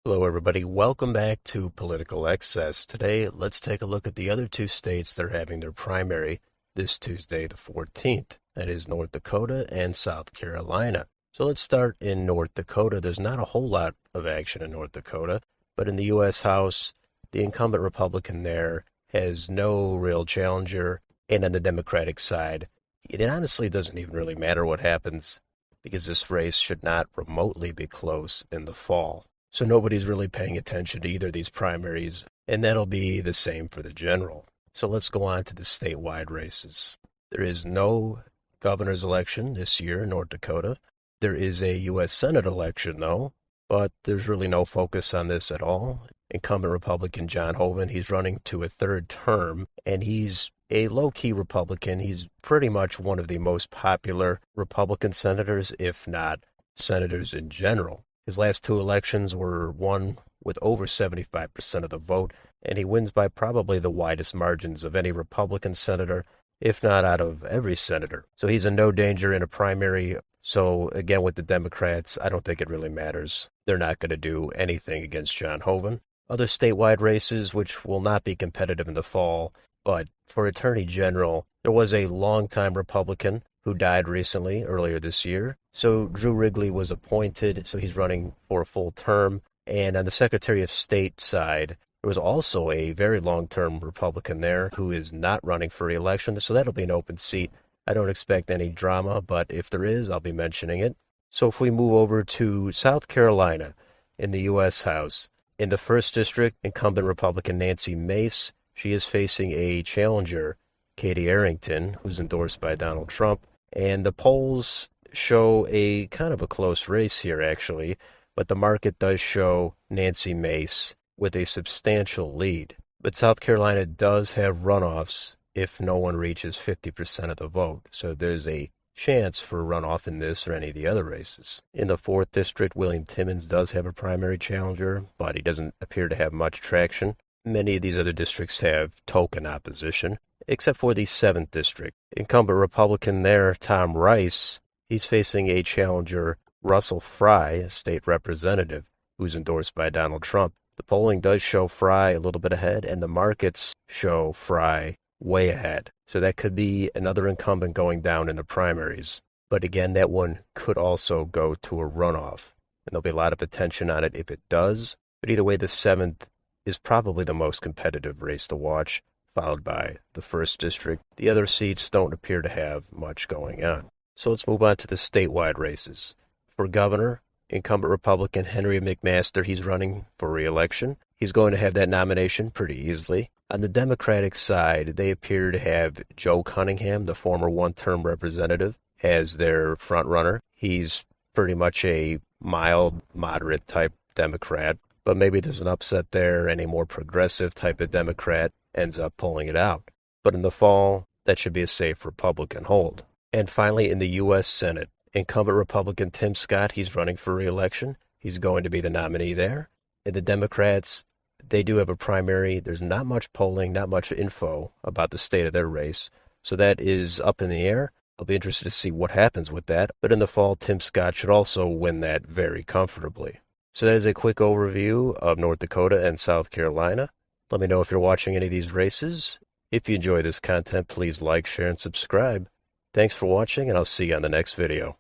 Hello, everybody. Welcome back to Political Excess. Today, let's take a look at the other two states that are having their primary this Tuesday, the 14th. That is North Dakota and South Carolina. So let's start in North Dakota. There's not a whole lot of action in North Dakota, but in the U.S. House, the incumbent Republican there has no real challenger. And on the Democratic side, it honestly doesn't even really matter what happens because this race should not remotely be close in the fall. So nobody's really paying attention to either of these primaries, and that'll be the same for the general. So let's go on to the statewide races. There is no governor's election this year in North Dakota. There is a U.S. Senate election, though, but there's really no focus on this at all. Incumbent Republican John Hoeven, he's running to a third term, and he's a low-key Republican. He's pretty much one of the most popular Republican senators, if not senators in general. His last two elections were won with over 75% of the vote, and he wins by probably the widest margins of any Republican senator, if not out of every senator. So he's in no danger in a primary. So again, with the Democrats, I don't think it really matters. They're not going to do anything against John Hoeven. Other statewide races, which will not be competitive in the fall, but for Attorney General, there was a longtime Republican who died recently, earlier this year. So Drew Wrigley was appointed, so he's running for a full term. And on the Secretary of State side, there was also a very long-term Republican there who is not running for re-election, so that'll be an open seat. I don't expect any drama, but if there is, I'll be mentioning it. So if we move over to South Carolina in the U.S. House, in the 1st District, incumbent Republican Nancy Mace, she is facing a challenger, Katie Arrington, who's endorsed by Donald Trump. And the polls show a kind of a close race here, actually, but the market does show Nancy Mace with a substantial lead. But South Carolina does have runoffs if no one reaches 50% of the vote, so there's a chance for a runoff in this or any of the other races. In the 4th District, William Timmons does have a primary challenger, but he doesn't appear to have much traction. Many of these other districts have token opposition, except for the 7th District. Incumbent Republican there, Tom Rice, he's facing a challenger, Russell Fry, a state representative, who's endorsed by Donald Trump. The polling does show Fry a little bit ahead, and the markets show Fry way ahead. So that could be another incumbent going down in the primaries. But again, that one could also go to a runoff, and there'll be a lot of attention on it if it does. But either way, the 7th is probably the most competitive race to watch, followed by the 1st District. The other seats don't appear to have much going on. So let's move on to the statewide races. For governor, incumbent Republican Henry McMaster, he's running for re-election. He's going to have that nomination pretty easily. On the Democratic side, they appear to have Joe Cunningham, the former one-term representative, as their front-runner. He's pretty much a mild, moderate type Democrat, but maybe there's an upset there and a more progressive type of Democrat ends up pulling it out. But in the fall, that should be a safe Republican hold. And finally, in the U.S. Senate, incumbent Republican Tim Scott, he's running for re-election. He's going to be the nominee there. And the Democrats, they do have a primary. There's not much polling, not much info about the state of their race. So that is up in the air. I'll be interested to see what happens with that. But in the fall, Tim Scott should also win that very comfortably. So that is a quick overview of North Dakota and South Carolina. Let me know if you're watching any of these races. If you enjoy this content, please like, share, and subscribe. Thanks for watching, and I'll see you on the next video.